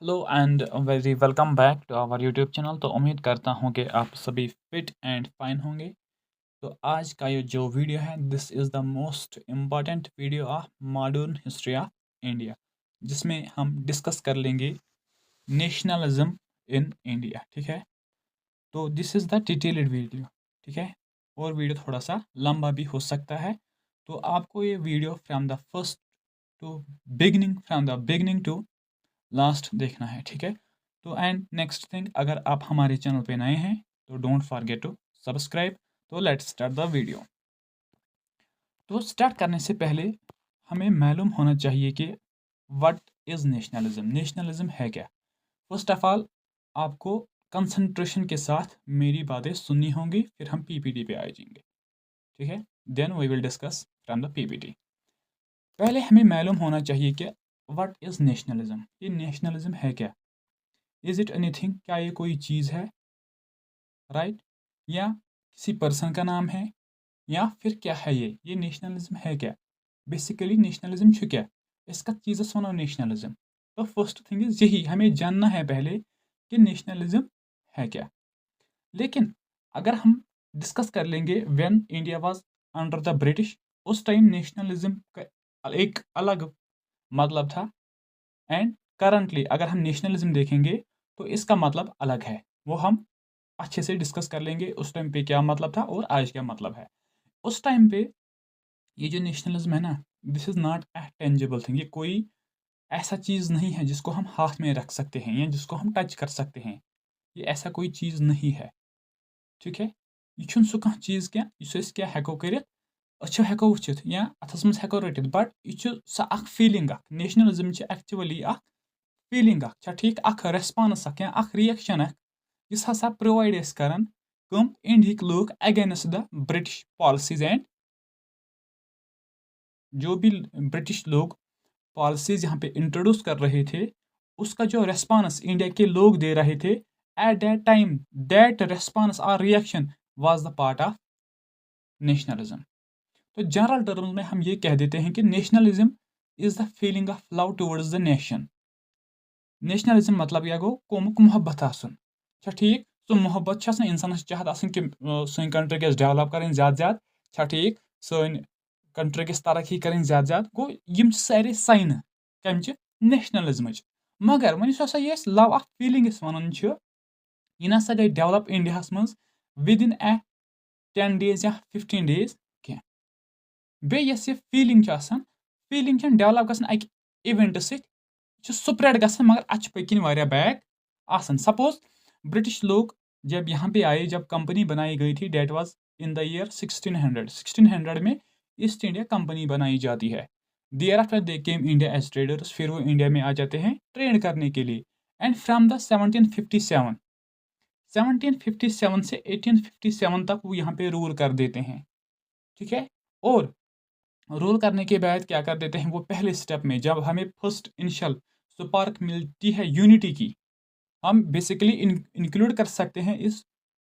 Hello and very welcome back to our YouTube channel. तो उम्मीद करता हूँ कि आप सभी फिट एंड फाइन होंगे। तो आज का ये जो वीडियो है, this is the most important video of modern history of India, जिसमें हम डिस्कस कर लेंगे नेशनलिज्म इन इंडिया। ठीक है, तो this is the detailed video. ठीक है, और वीडियो थोड़ा सा लंबा भी हो सकता है, तो आपको ये video from the beginning to last देखना है। ठीक है, तो एंड नेक्स्ट थिंग, अगर आप हमारे चैनल पे नए हैं तो डोंट फॉरगेट टू सब्सक्राइब। तो लेट्स स्टार्ट द वीडियो। तो स्टार्ट करने से पहले हमें मालूम होना चाहिए कि व्हाट इज़ नेशनलिज्म। नेशनलिज्म है क्या? फर्स्ट ऑफ ऑल, आपको कंसंट्रेशन के साथ मेरी बातें सुननी होंगी, फिर हम पीपीटी पे आ जाएंगे। ठीक है, then we will discuss from the PPT. पहले हमें मालूम होना चाहिए कि व्हाट इज़ नेशनलिज्म। ये नेशनलिज्म है क्या? Is it anything? क्या ये कोई चीज़ है, राइट? या किसी पर्सन का नाम है, या फिर क्या है ये नेशनलिज्म है क्या? बेसिकली नेशनलिज्म छ क्या? इसका चीज़ वनो नेशनलिज्म। तो फर्स्ट थिंग इज यही हमें जानना है पहले कि नेशनलिज्म है क्या। लेकिन अगर हम डिस्कस कर लेंगे when India was under the British, उस टाइम नेशनलिज्म का एक अलग मतलब था। एंड करंटली अगर हम नेशनलिज्म देखेंगे तो इसका मतलब अलग है। वो हम अच्छे से डिस्कस कर लेंगे उस टाइम पे क्या मतलब था और आज क्या मतलब है। उस टाइम पे ये जो नेशनलिज्म है ना, this is not a tangible thing. ये कोई ऐसा चीज़ नहीं है जिसको हम हाथ में रख सकते हैं या जिसको हम टच कर सकते हैं। ये ऐसा कोई चीज़ नहीं है। ठीक है, ये छुन सु कह चीज़ क्या इस अस क्या हेको करित, अच्छो हेको वुचित या अथस मस हेको रटित, बट ये छु सा अख फीलिंग अख। नेशनलिज्म छ एक्चुअली अख फीलिंग अख, छा ठीक, अख रेस्पॉन्स अख या अख रिएक्शन अख, इस हसा प्रोवाइड अस करन कम इंडियक लोग against the British policies. And जो भी ब्रिटिश लोग पॉलिसीज यहाँ पे इंट्रोड्यूस कर रहे थे, उसका जो रेस्पॉन्स इंडिया के लोग दे रहे थे at that time, that response और reaction was the part of nationalism. तो जनरल टर्म्स में हम ये कह देते हैं कि nationalism is the feeling of love towards the nation. Nationalism मतलब क्या गो, कोमुक मोहब्बत आसन। अच्छा ठीक, सो मोहब्बत इंसान चाहत आसन कि सन कंट्री गस डेवलप करें ज़्यादा ज़्यादा। अच्छा ठीक, सन कंट्री गस तरक्की करें ज़्यादा ज़्यादा। गो यम सारे साइन कम नेशनलिज्म। मगर वन हसा ये लव ऑफ फीलिंग वन यह ना गई डेवलप इंडिया मज विद इन ए 10 days या 15 days कह। बेस ये फीलिंग फीलिंग डेवलप गसन अक इवेंट स्प्रेड गसन, मगर अच पकिन वारिया बैक आसन। सपोज ब्रिटिश लोग जब यहाँ पे आए, जब कंपनी बनाई गई थी, that was in the year 1600 में ईस्ट इंडिया कंपनी बनाई जाती है। Thereafter they came India as traders, फिर वो इंडिया में आ जाते हैं ट्रेड करने के लिए। एंड फ्रॉम द 1757 से 1857 तक वो यहाँ पे रूल कर देते हैं। ठीक है, और रूल करने के बाद क्या कर देते हैं वो, पहले स्टेप में जब हमें फर्स्ट इनिशियल स्पार्क मिलती है यूनिटी की, हम बेसिकली इंक्लूड कर सकते हैं इस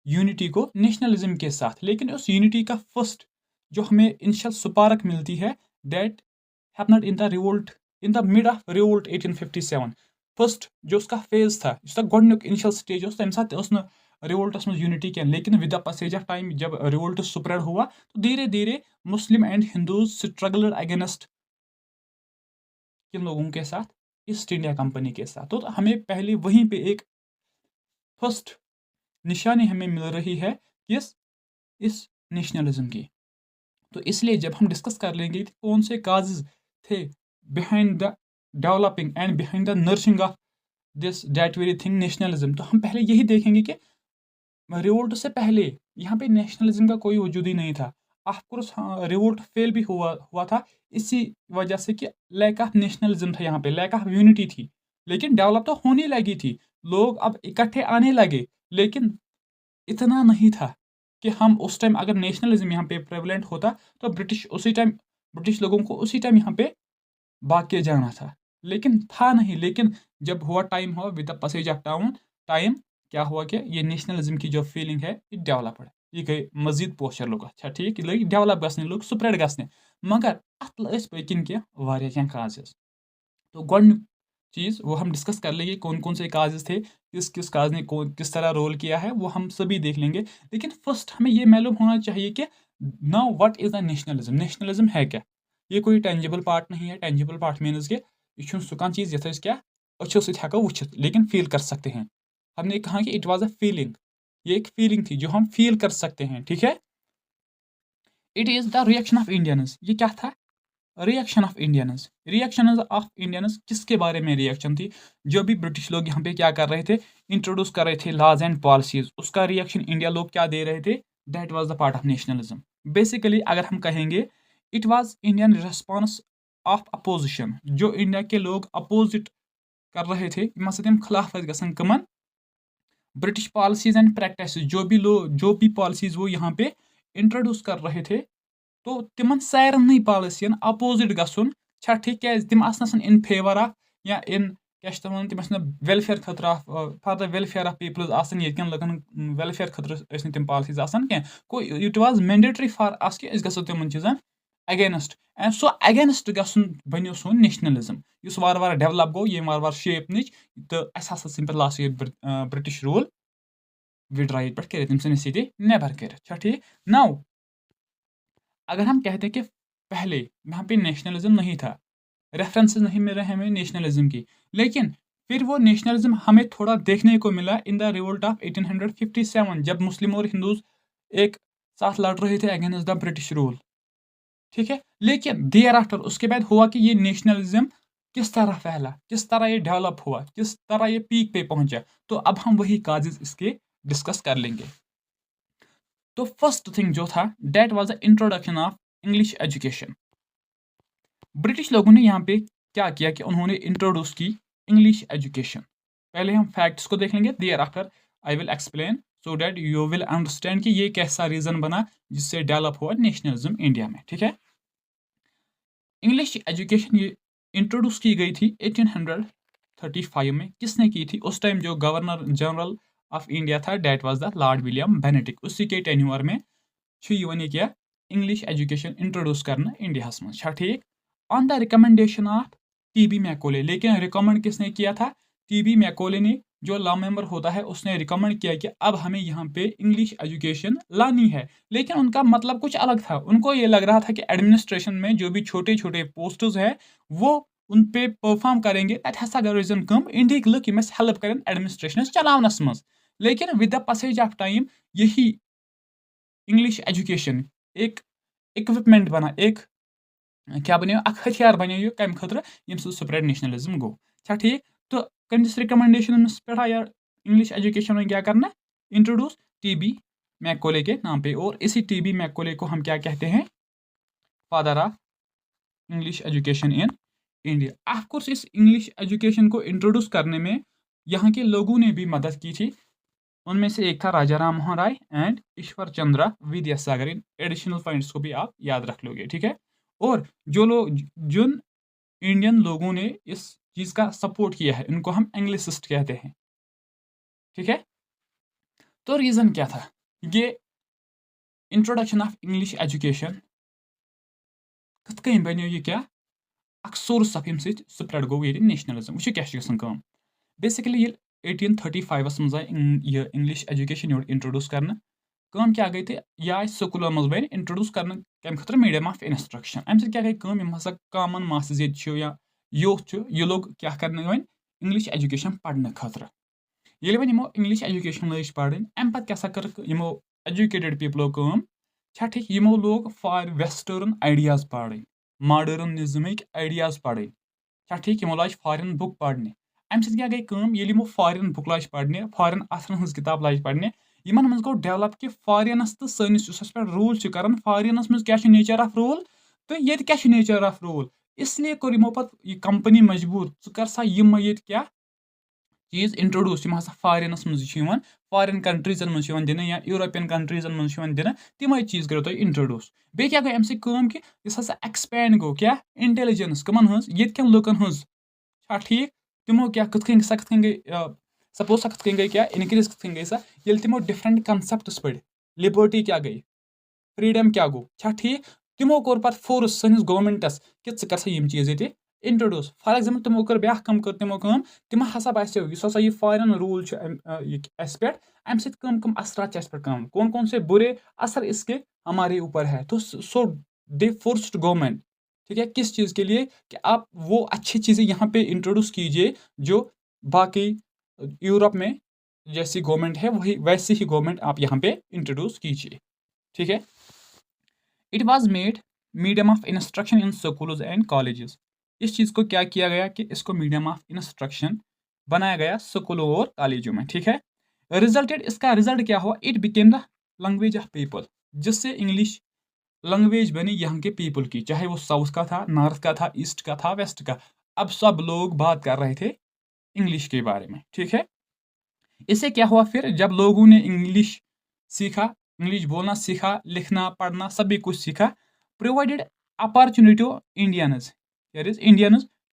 यूनिटी को नेशनलिज्म के साथ। लेकिन उस यूनिटी का फर्स्ट जो हमें इनिशियल स्पार्क मिलती है, that happened in the revolt, in the mid of revolt 1857। First जो उसका फेज था, उसका गोडनुक इनिशियल स्टेज तम साथ रिवोल्टस में यूनिटी क्या, लेकिन with the passage of time जब रिवोल्ट स्प्रेड हुआ तो धीरे धीरे Muslim and Hindus struggled against किन लोगों के साथ, ईस्ट इंडिया कंपनी के साथ। तो हमें पहले वहीं पे एक फर्स्ट निशानी हमें मिल रही है किस, इस नेशनलिज्म की। तो इसलिए जब हम डिस्कस कर लेंगे कि कौन से काजेज थे behind the developing and behind the nursing of this that very thing nationalism, तो हम पहले यही देखेंगे कि रिवोल्ट से पहले यहाँ पे नेशनलिज्म का कोई वजूद ही नहीं था। ऑफकोर्स रिवोल्ट फेल भी हुआ हुआ था इसी वजह से कि लैक ऑफ नेशनलिज्म था, यहाँ पे लैक ऑफ यूनिटी थी। लेकिन डेवलप तो होने लगी थी, लोग अब इकट्ठे आने लगे, लेकिन इतना नहीं था कि हम उस टाइम अगर नेशनलिज्म यहाँ पे प्रेवलेंट होता तो ब्रिटिश लोगों को उसी टाइम यहाँ पे भाग के जाना था। लेकिन था नहीं। लेकिन जब हुआ, टाइम हुआ, with the passage of time क्या हुआ कि ये नेशनलिज्म की जो फीलिंग है ये डेवलप्ड, ये गई मजीद पोस्चर लोग। अच्छा ठीक, लगे डेवलप गसने, लोग स्प्रेड गसने, मगर अत पकिन क्या वारिया क्या काजेस। तो गोडनुक चीज़ वो हम डिस्कस कर लेंगे, कौन कौन से काजेज़ थे, किस किस काज ने किस तरह रोल किया है, वो हम सभी देख लेंगे। लेकिन फर्स्ट हमें ये मालूम होना चाहिए कि now what is the nationalism. Nationalism है क्या? ये कोई टेंजिबल पार्ट नहीं है। टेंजिबल पार्ट मीन्स कि ये छुन सु कान चीज़ यथ क्या अच्छो सहित हेको वुचित लेकिन फील कर सकते हैं। हमने कहा कि इट वाज अ फीलिंग, ये एक फीलिंग थी जो हम फील कर सकते हैं, ठीक है। It is the reaction of Indians. ये क्या था? Reaction of Indians. Reaction of Indians किसके बारे में रिएक्शन थी? जो भी ब्रिटिश लोग यहाँ पे क्या कर रहे थे, इंट्रोड्यूस कर रहे थे लॉज एंड पॉलिसीज, उसका रिएक्शन इंडिया लोग क्या दे रहे थे? That was the part of nationalism. Basically अगर हम कहेंगे it was Indian response of opposition. जो इंडिया के लोग अपोजिट कर रहे थे, तम खिलाफ गसन कमन ब्रिटिश पॉलिसीज एंड प्रैक्टिस। जो भी पॉलिसीज वो यहाँ पे इंट्रोड्यूस कर रहे थे, तो तिमन सारन पॉलिसियन अपोजिट गसन छा ठीक क्या तिम आसन इन फेवर ऑफ या इन क्या तिम वेलफेयर खतर of for the welfare of peoples आसन यन लुकन वेलफेयर खतर तिम पॉलिसीज आसन क्या it was mandatory for us कि गो तिमन चीजन अगेंस्ट एंड सो अगेंस्ट गसन बनो सोन नेशनलिज्म इस वार वार डेवलप गो ये वार वार शेप निच तो अस हसा simple last British rule withdraw पे कर तम सन ये नेबर कर ठीक। नाउ अगर हम कहते हैं कि पहले यहाँ पे नेशनलिज्म नहीं था, रेफरेंसेस नहीं मिल रहे हमें नेशनलिज्म की, लेकिन फिर वो नेशनलिज्म हमें थोड़ा देखने को मिला इन द रिवोल्ट ऑफ 1857 जब मुस्लिम और हिंदूज एक साथ लड़ रहे थे अगेंस्ट द ब्रिटिश रूल, ठीक है। लेकिन देयर आफ्टर उसके बाद हुआ कि ये नेशनलिज्म किस तरह फैला, किस तरह ये डेवलप हुआ, किस तरह ये पीक पे पहुंचा, तो अब हम वही काजेज इसके डिस्कस कर लेंगे। तो फर्स्ट थिंग जो था that was the introduction of English education. British लोगों ने यहाँ पे क्या किया कि उन्होंने इंट्रोड्यूस की इंग्लिश एजुकेशन। पहले हम फैक्ट्स को देख लेंगे, thereafter I will explain so that you will understand कि ये कैसा रीजन बना जिससे डेवलप हुआ नेशनलिज्म इंडिया में, ठीक है। इंग्लिश एजुकेशन ये इंट्रोड्यूस की गई थी 1835 में। किसने की थी? उस टाइम जो गवर्नर जनरल ऑफ इंडिया था that was the Lord William Benedict. उसी के टेन्योर में क्या इंग्लिश एजुकेशन इंट्रोड्यूस करना इंडिया में, ठीक। On the recommendation of TB Macaulay. लेकिन रिकमेंड किसने किया था? टीबी मैकोले ने, जो लॉ मेंबर होता है, उसने रिकमेंड किया कि अब हमें यहाँ पे इंग्लिश एजुकेशन लानी है। लेकिन उनका मतलब कुछ अलग था। उनको ये लग रहा था कि एडमिनिस्ट्रेशन में जो भी छोटे छोटे पोस्ट्स है वो उन पे परफॉर्म करेंगे तत हसा गन कम इंडिया लुक यम हेल्प करें एडमिनिस्ट्रेशन चलावनस मज। लेकिन with the possesses of time यही इंग्लिश एजुकेशन एक इक्विपमेंट बना, एक क्या बनो हथियार बनो कम खतर यम स्प्रेड नेशनलिज्म गो, अच्छा ठीक। तो कमिस रिकमेंडेशन पे या इंग्लिश एजुकेशन में क्या करना इंट्रोड्यूस टीबी मैकोले के नाम पे। और इसी टीबी मैकोले को हम क्या कहते हैं? Father of English education in India. Of course इस इंग्लिश एजुकेशन को इंट्रोड्यूस करने में यहाँ के लोगों ने भी मदद की थी। उनमें से एक था राजा राम मोहन राय एंड ईश्वर चंद्र विद्यासागर। इन एडिशनल पॉइंट्स को भी आप याद रख लोगे, ठीक है। और जिन इंडियन लोगों ने इस चीज का सपोर्ट किया है इनको हम एंग्लिसिस्ट कहते हैं, ठीक है। तो रीजन क्या था? ये इंट्रोडक्शन ऑफ इंग्लिश एजुकेशन कत कहीं बनो ये क्या अक सोर्स ऑफ स्प्रेड गो ये नेशनलिज्म। वो क्या गम बेसिकली 1835 मज आए यह इंग्लिश एजुकेशन योर इंट्रोड्यूस करना। कम क्या गई थी यह आए स्कूलों मज बन इंट्रोड्यूस करना कम खतर मीडियम ऑफ इंस्ट्रक्शन। अम क्या गई कम यम हसा कॉमन मासेस या यूथ ये लोग क्या करने वन इंग्लिश एजुकेशन पढ़ने खतर। ये वन यमो इंग्लिश एजुकेशन लज पढ़ अम पे क्या कर यमो एजुकेटेड पीपलो कम छा ठीक यमो लोग फॉर वेस्टर्न आइडियाज पढ़, मॉडर्निज्मिक आइडियाज पढ़, छा ठीक। यमो लाज फॉरेन बुक पढ़ने। अमि क्या गई कम ये यमो फॉरेन बुक लाज पढ़ने, फॉरेन अथरन हज किताब लाज पढ़ने, यमन मज गो डेवलप कि फॉरेनस तो सनिस पे रूल कर फॉरेनस मज क्या नेचर ऑफ रूल तो ये क्या नेचर ऑफ रूल। इसलिए कोर यमो पत ये कंपनी मजबूर कर सा यम ये क्या चीज इंट्रोड्यूस यम हसा फॉरेनस मज फॉरेन कंट्रीजन मज दिन या यूरोपियन कंट्रीजन मज दिन तम चीज करो तुम इंट्रोड्यूस। बे क्या गई अमि सम कि इस हसा एक्सपैंड गो क्या इंटेलिजेंस कमन हज ये लुकन हज, ठीक। तमो क्या कत गई सपोज सा कत गई क्या इनक्रीज कत गई सा ये तमो डिफरेंट कंसेप्ट्स पढ़। लिबर्टी क्या गई, फ्रीडम क्या गो, छा ठीक। तमो कोर पे फोर्स सनिस गवर्नमेंटस कि कर सा यम चीज ये इंट्रोड्यूस फॉर एग्जाम्पल तमो कर ब्याह कम कर तमो कम तिम हसा बास्यो यस हसा ये फॉरेन रूल अस पे अम सत कम असरात अस पे कम कौन कौन से बुरे असर इसके हमारे ऊपर है। तो सो दे फोर्स्ड गवर्नमेंट, ठीक है, किस चीज़ के लिए कि आप वो अच्छी चीज़ें यहाँ पे इंट्रोड्यूस कीजिए जो बाकी यूरोप में जैसी गवर्नमेंट है वही वैसी ही गवर्नमेंट आप यहाँ पे इंट्रोड्यूस कीजिए, ठीक है। It was made medium of instruction in schools and colleges. इस चीज़ को क्या किया गया कि इसको मीडियम ऑफ इंस्ट्रक्शन बनाया गया स्कूलों और कॉलेजों में, ठीक है। रिजल्टेड, इसका रिजल्ट क्या हुआ, it became the language of people, जिससे इंग्लिश लैंग्वेज बनी यहाँ के पीपल की, चाहे वो साउथ का था, नॉर्थ का था, ईस्ट का था, वेस्ट का। अब सब लोग बात कर रहे थे इंग्लिश के बारे में, ठीक है। इससे क्या हुआ फिर जब लोगों ने इंग्लिश सीखा, इंग्लिश बोलना सीखा, लिखना पढ़ना सभी कुछ सीखा, provided opportunity to Indians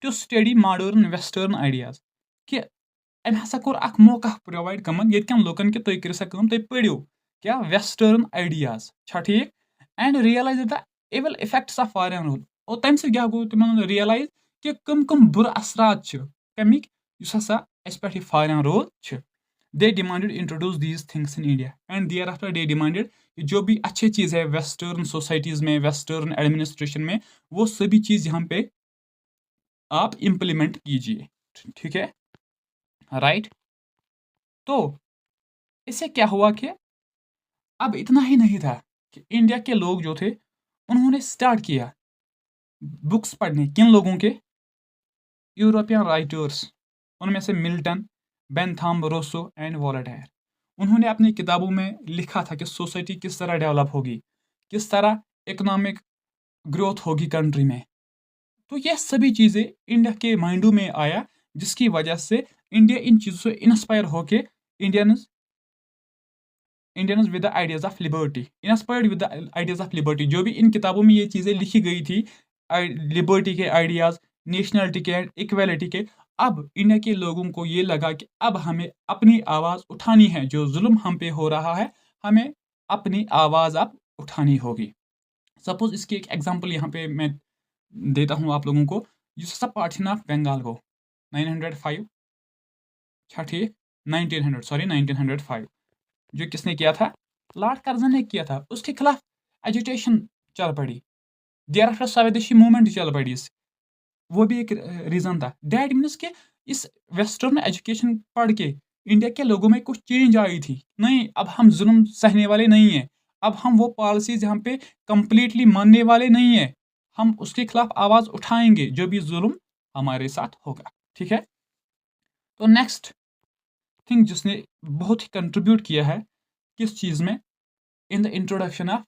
to study modern western ideas कि अम हसा कोर अख मौका प्रोवाइड कमन येतकन लोकन कि तुम करो सा तुम पढ़ो क्या वेस्टर्न आइडियाज, ठीक, and realise the evil effects of foreign rule. और तम से क्या गो तुम रियलाइज कि कम बुर असरात कमिक युस हसा अस पे foreign rule. They demanded introduce these things in India and thereafter they demanded जो भी अच्छी चीज़ है वेस्टर्न सोसाइटीज़ में, वेस्टर्न एडमिनिस्ट्रेशन में, वो सभी चीज़ यहाँ पे आप इम्प्लीमेंट कीजिए, ठीक है, राइट। तो इससे क्या हुआ कि अब इतना ही नहीं था कि इंडिया के लोग जो थे उन्होंने स्टार्ट किया बुक्स पढ़ने, किन लोगों के, यूरोपियन राइटर्स, उनमें से मिल्टन, बेंथाम, रोसो एंड वॉलटेयर। उन्होंने अपनी किताबों में लिखा था कि सोसाइटी किस तरह डेवलप होगी, किस तरह इकोनॉमिक ग्रोथ होगी कंट्री में। तो यह सभी चीज़ें इंडिया के माइंडों में आया, जिसकी वजह से इंडिया इन चीज़ों से इंस्पायर होके Indians with the ideas of liberty, inspired with the ideas of liberty. जो भी इन किताबों में ये चीज़ें लिखी गई थी, लिबर्टी के आइडियाज, नेशनलिटी के, इक्वालिटी के, अब इंडिया के लोगों को ये लगा कि अब हमें अपनी आवाज़ उठानी है, जो जुल्म हम पे हो रहा है हमें अपनी आवाज़ अब उठानी होगी। सपोज इसकी एक एग्जांपल यहाँ पे मैं देता हूँ आप लोगों को। यूसुफ पार्टीशन ऑफ बंगाल को 905, ठीक, 1905 जो किसने किया था, लॉर्ड कर्जन ने किया था। उसके खिलाफ एजुटेशन चल पड़ी, देयर आफ्टर स्वदेशी मूवमेंट चल पड़ी, वो भी एक रीज़न था। डैट मीन्स कि इस वेस्टर्न एजुकेशन पढ़ के इंडिया के लोगों में कुछ चेंज आई थी, नहीं अब हम जुल्म सहने वाले नहीं हैं, अब हम वो पॉलिसीज यहाँ पे कंप्लीटली मानने वाले नहीं हैं, हम उसके खिलाफ आवाज़ उठाएंगे जो भी जुल्म हमारे साथ होगा, ठीक है। तो नेक्स्ट थिंग जिसने बहुत ही कंट्रीब्यूट किया है किस चीज़ में, in the introduction of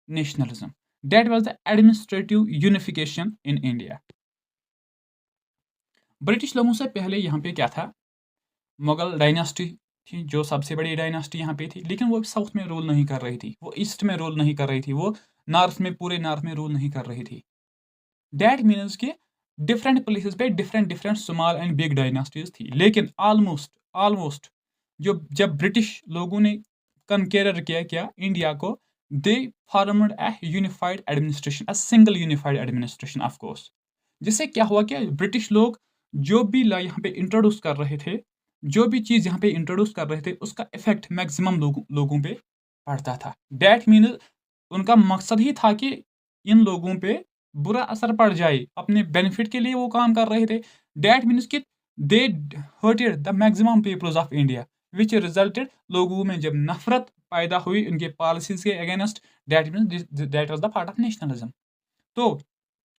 nationalism, that was the administrative unification in India. British लोगों से पहले यहाँ पे क्या था, मुगल डायनास्टी थी जो सबसे बड़ी डायनास्टी यहाँ पे थी, लेकिन वो साउथ में रूल नहीं कर रही थी, वो ईस्ट में रूल नहीं कर रही थी, वो नॉर्थ में, पूरे नॉर्थ में रूल नहीं कर रही थी। डैट मीन्स कि डिफरेंट प्लेसेस पे different small and big dynasties थी, लेकिन ऑलमोस्ट जो जब ब्रिटिश लोगों ने कनकेरर किया इंडिया को, they formed a unified administration, a single unified administration of course. जिससे क्या हुआ कि ब्रिटिश लोग जो भी ला यहाँ पे इंट्रोड्यूस कर रहे थे, जो भी चीज़ यहाँ पे इंट्रोड्यूस कर रहे थे, उसका इफेक्ट मैक्सिमम लोगों पे पड़ता था। डैट मीन उनका मकसद ही था कि इन लोगों पे बुरा असर पड़ जाए, अपने बेनिफिट के लिए वो काम कर रहे थे। डैट मीन्स कि they hurted the maximum peoples of India, which resulted, लोगों में जब नफरत पैदा हुई उनके पॉलिसीज के against, that means that was the part of nationalism. तो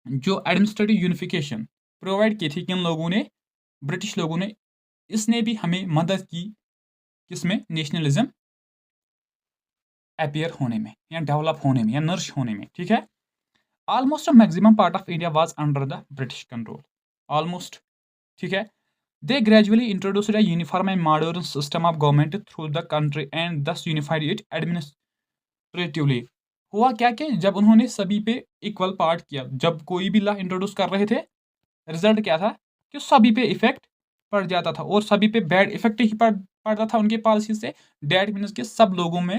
जो एडमिनिस्ट्रेटिव यूनिफिकेशन प्रोवाइड की थी किन लोगों ने, ब्रिटिश लोगों ने, इसने भी हमें मदद की किसमें, नेशनलिज्म अपीयर होने में या डेवलप होने में या नर्श होने में, ठीक है। Almost a maximum part of India was under the British control, almost, ठीक है। They gradually introduced a uniform and modern system of government through the country and thus unified it administratively. हुआ क्या कि जब उन्होंने सभी पे इक्वल पार्ट किया, जब कोई भी लॉ इंट्रोड्यूस कर रहे थे, रिजल्ट क्या था कि सभी पे इफेक्ट पड़ जाता था और सभी पे बैड इफेक्ट ही पड़ता था उनके पॉलिसी से। डैट मीन्स कि सब लोगों में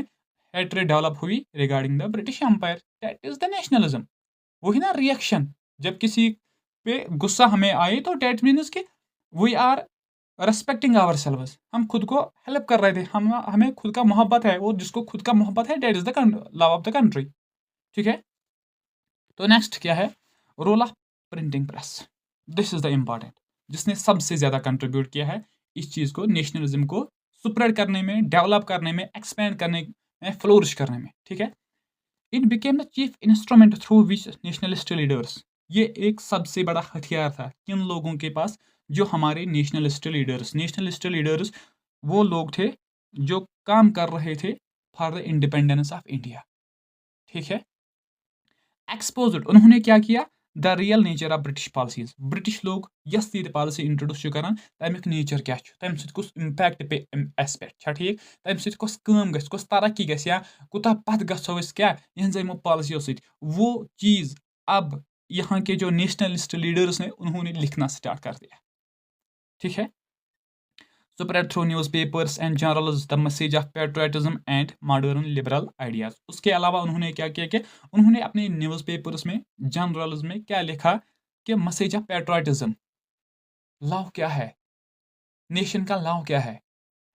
हेट्रेड डेवलप हुई regarding the British empire, that is the nationalism. वही ना रिएक्शन, जब किसी पे गुस्सा हमें आए तो डेट मीन्स कि we are respecting ourselves, हम खुद को हेल्प कर रहे थे, हम हमें खुद का मोहब्बत है, और जिसको खुद का मोहब्बत है that is the love of the country. ठीक है, तो नेक्स्ट क्या है, role of printing press. This is the important, जिसने सबसे ज़्यादा कंट्रीब्यूट किया है इस चीज़ को, नेशनलिज्म को स्प्रेड करने में, डेवलप करने में, एक्सपेंड करने में, फ्लोरिश करने में। ठीक है, it became the chief instrument through which nationalist leaders, ये एक सबसे बड़ा हथियार था किन लोगों के पास, जो हमारे नेशनलिस्ट लीडर्स वो लोग थे जो काम कर रहे थे for the independence of India. ठीक है, एक्सपोज्ड, उन्होंने क्या किया, the real nature of British policies, British लोग यस ये पॉलिसी इंट्रोड्यूस करान, तमिक नेचर क्या, तम कुछ इम्पैक्ट पे एस पे, ठीक, तम कुछ कम गस, कुछ तरक्की गस, या कुता पत गो क्या यमो पॉलिसियों से, वो चीज़ अब यहाँ के जो नेशनलिस्ट लीडर्स ने उन्होंने लिखना स्टार्ट कर दिया। ठीक है, spread through newspapers and journals the message of patriotism and modern liberal ideas। उसके अलावा उन्होंने क्या किया कि उन्होंने अपने न्यूज़पेपर्स में, जर्नल्स में क्या लिखा कि मैसेज ऑफ पैट्रियटिज्म, लव क्या है, नेशन का लव क्या है,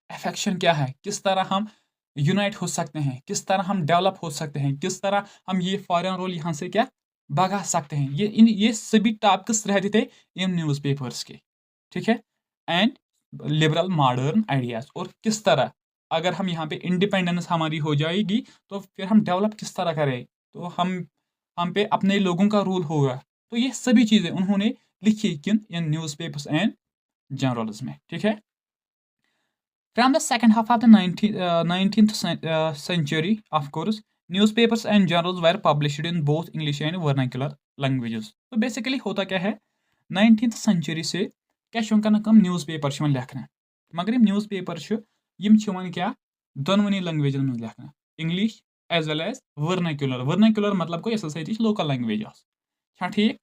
अफेक्शन क्या है, किस तरह हम यूनाइट हो सकते हैं, किस तरह हम डेवलप हो सकते हैं, किस तरह हम ये फॉरेन रोल यहाँ से क्या भगा सकते हैं, ये सभी टॉपिक्स रहते थे इन न्यूज़पेपर्स के। ठीक है, एंड लिबरल मॉडर्न आइडियाज, और किस तरह अगर हम यहाँ पे इंडिपेंडेंस हमारी हो जाएगी तो फिर हम डेवलप किस तरह करें, तो हम पे अपने लोगों का रूल होगा। तो ये सभी चीज़ें उन्होंने लिखी किन, इन न्यूज़पेपर्स एंड जर्नल्स में। ठीक है, from the second half of the 19th century, of course, newspapers and journals were published in both English and vernacular languages। तो बेसिकली होता क्या है, 19th century से क्या कम न्यूज़ पेपर लेखना, मगर यम न्यूज़ पेपर क्या दोनवनी लैंग्वेजन में लेखना, English as well as vernacular मतलब को यह लोकल लैंग्वेज। ठीक,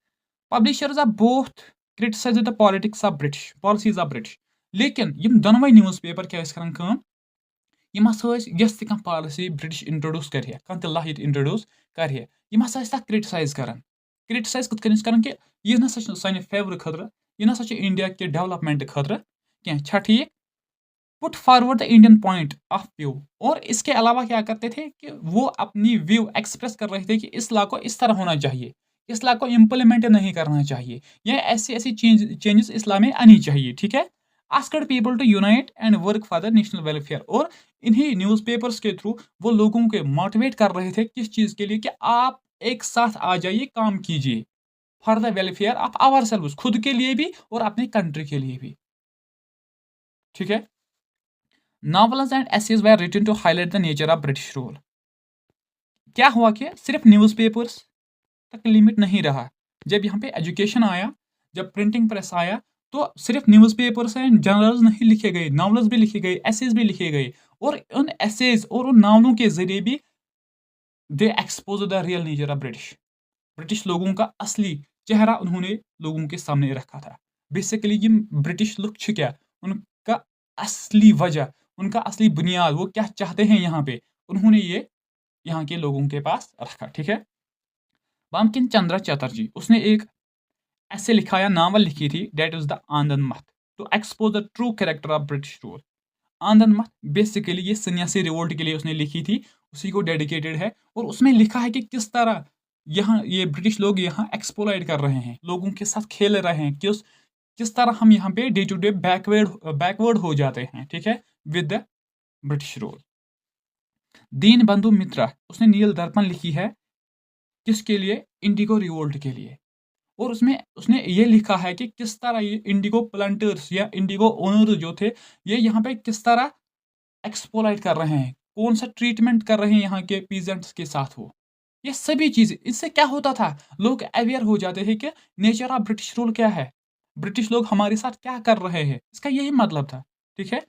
publishers are both criticise the politics of British, policies of British, लेकिन यम दोनों न्यूज़ पेपर क्या करान, यम यस तह पॉलिसी ब्रिटिश इंट्रोड्यूस कर लॉ इंट्रोड्यूस कर, यम तथ क्रिटिसाइज करान, क्रिटिसाइज कत करान कि यह ना सान फेवर खतर, यह ना इंडिया के डेवलपमेंट खतर क्या। ठीक, put forward the Indian point of view, और इसके अलावा क्या करते थे कि वो अपनी व्यू एक्सप्रेस कर रहे थे कि इस लॉ को इस तरह होना चाहिए, इस लॉ को इम्प्लीमेंट नहीं करना चाहिए, या ऐसी ऐसी चेंजेस इस लॉ में आनी चाहिए। ठीक है, asked people to unite and work for the national welfare, और इन्हीं न्यूज़पेपर्स के थ्रू वो लोगों के मोटिवेट कर रहे थे किस चीज़ के लिए, कि आप एक साथ आ जाइए, काम कीजिए for the welfare of ourselves, खुद के लिए भी और अपनी कंट्री के लिए भी। ठीक है, novels and essays were written to highlight the nature of British rule. क्या हुआ कि सिर्फ न्यूज़पेपर्स तक लिमिट नहीं रहा, जब यहाँ पे एजुकेशन आया, जब प्रिंटिंग प्रेस आया, तो सिर्फ न्यूज़पेपर्स एंड जर्नल्स नहीं लिखे गए, नॉवेल्स भी लिखे गए, एसेज भी लिखे गए, और उन एसेज और उन नावलों के जरिए भी they expose the real nature of British लोगों का असली चेहरा उन्होंने लोगों के सामने रखा था। बेसिकली ये ब्रिटिश लोग क्या, उनका असली वजह, उनका असली बुनियाद, वो क्या चाहते हैं यहाँ पे, उन्होंने ये यहाँ के लोगों के पास रखा। ठीक है, बंकिम चंद्र चटर्जी, उसने एक ऐसे लिखा या नावल लिखी थी, date is the Anand Math, to expose the true character of British rule. Anand Math basically ये सन्यासी रिवोल्ट के लिए उसने लिखी थी, उसी को डेडिकेटेड है, और उसमें लिखा है कि किस तरह यहाँ ये ब्रिटिश लोग यहाँ एक्सप्लॉइट कर रहे हैं, लोगों के साथ खेल रहे हैं, किस तरह हम यहाँ पे डे टू डे बैकवर्ड हो जाते हैं। ठीक है, विद द ब्रिटिश रूल। दीन बंधु मित्रा, उसने नील दर्पण लिखी है, किसके लिए, इंडिगो रिवोल्ट के लिए, और उसमें उसने ये लिखा है कि किस तरह ये इंडिगो प्लांटर्स या इंडिगो ओनर्स जो थे, ये यहाँ पे किस तरह एक्सप्लॉइट कर रहे हैं, कौन सा ट्रीटमेंट कर रहे हैं यहाँ के पीजेंट्स के साथ। वो ये सभी चीज़ें, इससे क्या होता था, लोग अवेयर हो जाते थे कि नेचर ऑफ ब्रिटिश रूल क्या है, ब्रिटिश लोग हमारे साथ क्या कर रहे हैं, इसका यही मतलब था। ठीक है,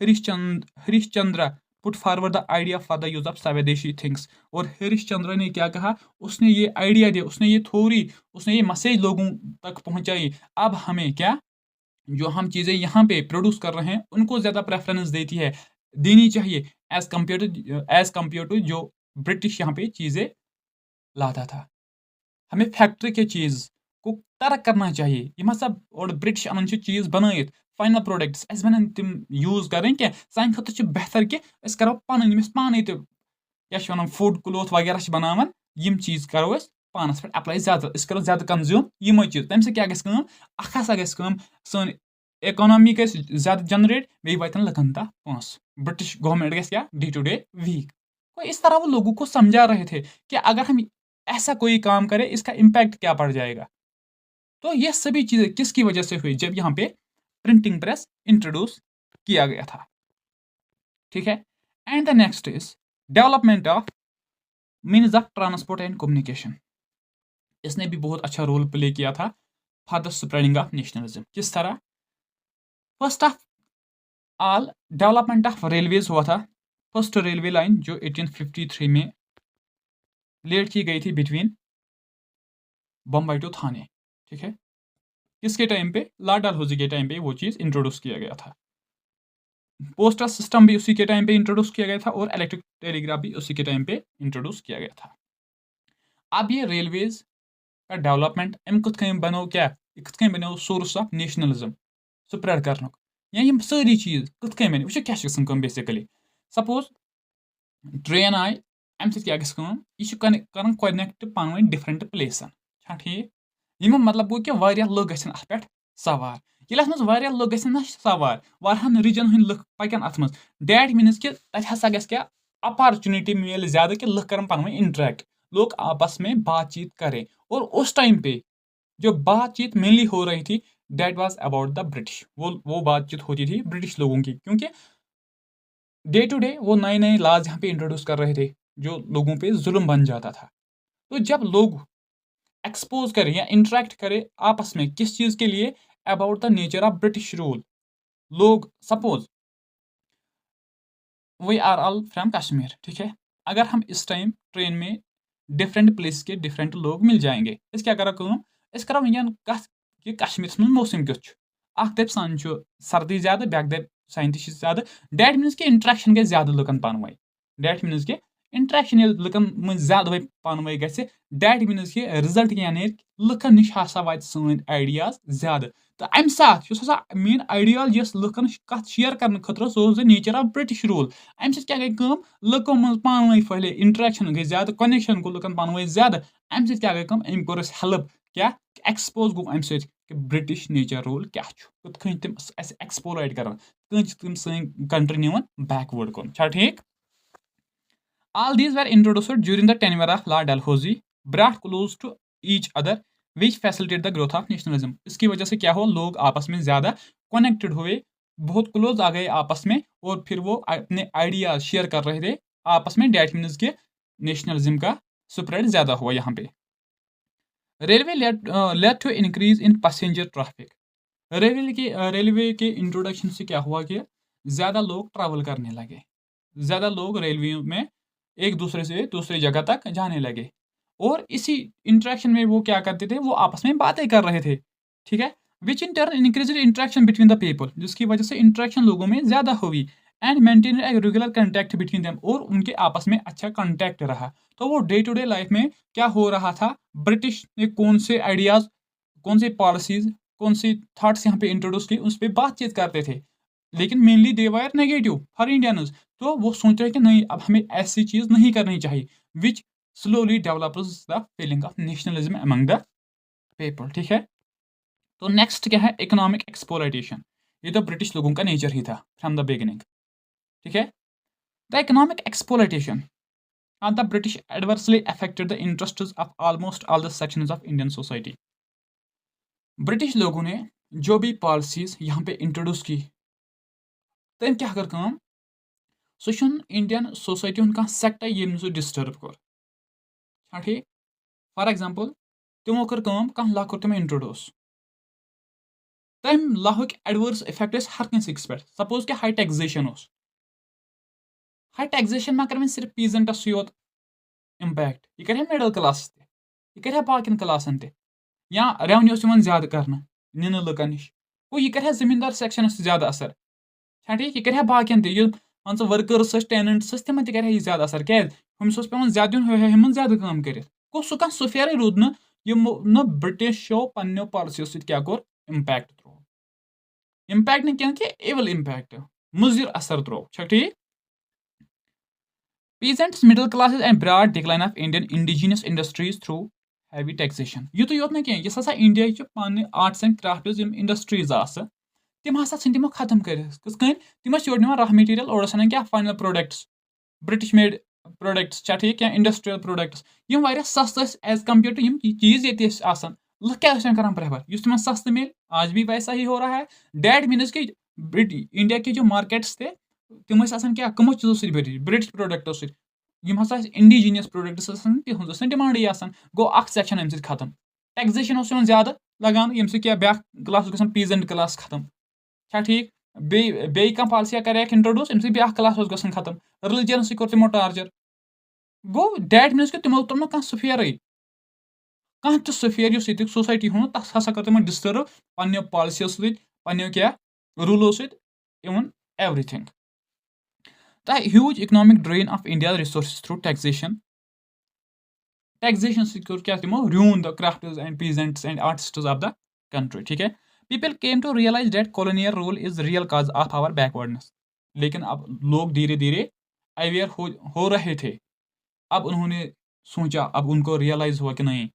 Harishchandra put forward the idea for the use of स्वदेशी थिंग्स, और हरीशचंद्र ने क्या कहा, उसने ये आइडिया दिया, उसने ये थ्योरी, उसने ये मैसेज लोगों तक पहुंचाई, अब हमें क्या, जो हम चीज़ें यहाँ पे प्रोड्यूस कर रहे हैं उनको ज़्यादा प्रेफरेंस देनी चाहिए एज कम्पेयर टू जो ब्रिटिश यहाँ पे चीज़ें लाता था। हमें फैक्ट्री के चीज़ को तरक करना चाहिए यम हसा और ब्रिटिश अनन चीज बनाइथ फाइनल प्रोडक्ट्स अस बन तम यूज करें क्या सान खत बेहतर कि करो पन यमिस पाने क्या फूड क्लोथ वगैरह बनावान यम चीज करो अस पानस पे अप्लाई ज्यादा करो ज्यादा कंज्यूम यम चीज तम क्या सन इकोनॉमी ज्यादा जनरेट बे वातन लकन तक पोंस ब्रिटिश गवर्नमेंट क्या डे टू डे वीक। तो इस तरह वो लोगों को समझा रहे थे कि अगर हम ऐसा कोई काम करें इसका इम्पैक्ट क्या पड़ जाएगा। तो ये सभी चीजें किसकी वजह से हुई जब यहाँ पे प्रिंटिंग प्रेस इंट्रोड्यूस किया गया था। ठीक है। And the next is development of means of transport and communication. इसने भी बहुत अच्छा रोल प्ले किया था for the spreading of nationalism. किस तरह? First of all development of railways हुआ था। फर्स्ट रेलवे लाइन जो 1853 में लेड की गई थी बिटवीन बम्बई टू थाने। ठीक है। किसके टाइम पे? लॉर्ड डलहौजी के टाइम पे वो चीज़ इंट्रोड्यूस किया गया था। पोस्टल सिस्टम भी उसी के टाइम पे इंट्रोड्यूस किया गया था और इलेक्ट्रिक टेलीग्राफ भी उसी के टाइम पे इंट्रोड्यूस किया गया था। अब ये रेलवेज का डेवलपमेंट अम कथ बनो क्या कथ बनो सोर्स ऑफ नेशनलिज्म स्प्रेड कर या ये सारी चीज कथ बन वो क्या कम बेसिकली सपोज ट्रेन आए अम सह कनेक्ट पान डिफरेंट प्लेसन। ठीक यम मतलब गो कि लुक गन अत पे सवार ये अत मज लुक गन सवार वारहन रीजन हंद लुक पकन अत मज डैट मीन्स कि तत हसा क्या अपॉर्चुनिटी मिले ज्यादा कि लुक कर पान इंटरेक्ट लोग आपस में बातचीत करें। और उस टाइम पे जो बातचीत मेनली हो रही थी that was about the British. वो बातचीत होती थी ब्रिटिश लोगों की क्योंकि डे टू डे वो नए नए लॉज यहाँ पे इंट्रोड्यूस कर रहे थे जो लोगों पे जुल्म बन जाता था। तो जब लोग एक्सपोज करें या इंटरेक्ट करें आपस में किस चीज के लिए about the nature of British rule. लोग suppose we are all from Kashmir. ठीक है। अगर हम इस टाइम ट्रेन में डिफरेंट प्लेस के डिफरेंट लोग मिल जाएंगे इस क्या करो वनन कथ कि कश्मीर में मौसम क्युथ दप सान सर्दी ज्यादा बैक दप सान ज्यादा डैट मीन्स कि इंटरेक्शन गई ज्यादा लुकन पान डैट मीन्स कि इंटरेक्शन लुकन मज ज्यादा पान ग डैट मीन्स कि रिजल्ट क्या नी लुकन नश वा सन आइडियाज ज्यादा। तो अम सात मेन आइडियालजी लुकन कत शेयर कर खतर so the nature of British rule. अम क्या गई लुको मज पान फैले इंटरेक्शन गई ज्यादा कनेक्शन गो लुकन पान ज्यादा अम क्या गई अम कोर हेल्प क्या एक्सपोज गो अम ब्रिटिश नेचर रूल क्या कथ तम एक्सप्लॉइट कर तम सन कंट्री निवन बैकवर्ड कुन। ठीक। All these were introduced during the tenure of Lord Dalhousie, brought close to each other, which facilitated the growth of nationalism। इसकी वजह से क्या हो लोग आपस में ज्यादा कनेक्टेड हुए बहुत क्लोज आ गए आपस में और फिर वो अपने आइडिया शेयर कर रहे थे आपस में। डैट मीन्स के नेशनलिज्म का स्प्रेड ज्यादा हुआ यहाँ पे। Railway led to increase in passenger traffic. Railway के इंट्रोडक्शन से क्या हुआ कि ज्यादा लोग ट्रैवल करने लगे ज्यादा लोग रेलवे में एक दूसरे से दूसरी जगह तक जाने लगे और इसी इंटरेक्शन में वो क्या करते थे वो आपस में बातें कर रहे थे। ठीक है। Which in turn increase interaction between the people जिसकी वजह से इंटरेक्शन लोगों में ज्यादा हुई and maintain a regular contact between them और उनके आपस में अच्छा कंटेक्ट रहा। तो वो डे टू डे लाइफ में क्या हो रहा था ब्रिटिश ने कौन से आइडियाज कौन से पॉलिसीज कौन सी थॉट्स यहाँ पे इंट्रोड्यूस की उस पर बातचीत करते थे लेकिन mainly they were negative for Indians. तो वो सोच रहे कि नहीं अब हमें ऐसी चीज नहीं करनी चाहिए which slowly develops the feeling of nationalism among the people. ठीक है। तो नेक्स्ट क्या है इकोनॉमिक एक्सप्लॉयटेशन। ये तो ब्रिटिश लोगों का नेचर ही था फ्रॉम द बिगिनिंग। ठीक है। The economic exploitation of the British adversely affected the interests of almost all the sections of Indian society. British लोगों ने जो भी पॉलिसीज यहाँ पे इंट्रोड्यूस की तम क्या कर काम सह इंडियन सोसाइटी हूं कह सेक्टर यम सह डिस्टर्ब कर। ठीक। फॉर एग्जाम्पल तमो कर कह लॉ कर तमो इंट्रोड्यूस तम लॉ एडवर्स इफेक्ट हर कस पे सपोज कि हाई टैक्सेशन हाई टैक्सेशन मा कर सिर्फ पीजेंटस योत इम्पैक्ट यह कर मिडल क्लास यह कर बाकी क्लासन या रेवन्यू ज्यादा कर नीन लुकन नश गो यह कर जमींदार सेक्शनस ज्यादा असर। ठीक। यह कर बाकी मान वर्कर्स टेनेंट्स तिम तह ज्यादा असर क्या पे ज्यादा दिन ज्यादा कम कर गो सह फेर रूद यमो न ब्रिटिशो पन्नो पॉलिसियों सहित क्या कोर इम्पैक्ट त्रो इम्पैक्ट नहीं क्या एवल इम्पैक्ट मुजिर असर त्रो छा ठीक Peasants, middle classes, and broad decline of Indian indigenous industries through heavy taxation. युत योत ना क्या यस हसा इंडिया च पान आर्ट्स एंड क्राफ्ट्स यम इंडस्ट्रीज आस तिम हसा छिन तिमो खत्म कर कस कन तिम योर निवान रॉ मटेरियल और सन क्या final products British made products चा ठीक क्या इंडस्ट्रियल प्रोडक्ट्स यम वारिया सस्त एज कंपेयर टू यम चीज ये आसान लुक क्या करना प्रेफर युस तिमन सस्त मिल आज भी वैसा ही हो रहा है डेट मीन्स कि इंडिया के जो मार्केट्स थे तिम क्या कमो चीजों से भरी ब्रिटिश प्रोडक्टों से यम हसा इंडिजीनियस प्रोडक्ट्स तिहज डिमांड गो अख सेक्शन अम खत्म टैक्सेशन ज्यादा लगान यम क्या ब्या क्लास गसान पीजेंट क्लास खत्म क्या ठीक बे कह पॉलिसिया कर इंट्रोड्यूस अम ब्या क्लास गसान खत्म रिलीजन से कोर तिमो टार्चर गो डेट मीन्स कि तिमो तुम कह सफेर कह तो सफेर सोसाइटी हूँ तस हसा कर तिमन डिस्टर्ब पन्नो पॉलिसियों सहित पन्नो क्या रूलो सहित even everything The huge economic drain of India's resources through taxation. Taxation secure क्या तिमो ruin the crafts and peasants and artists of the country. ठीक है People came to realize that colonial rule is real cause of our backwardness. लेकिन अब लोग धीरे धीरे aware हो रहे थे अब उन्होंने सोचा अब उनको रियलाइज हुआ कि नहीं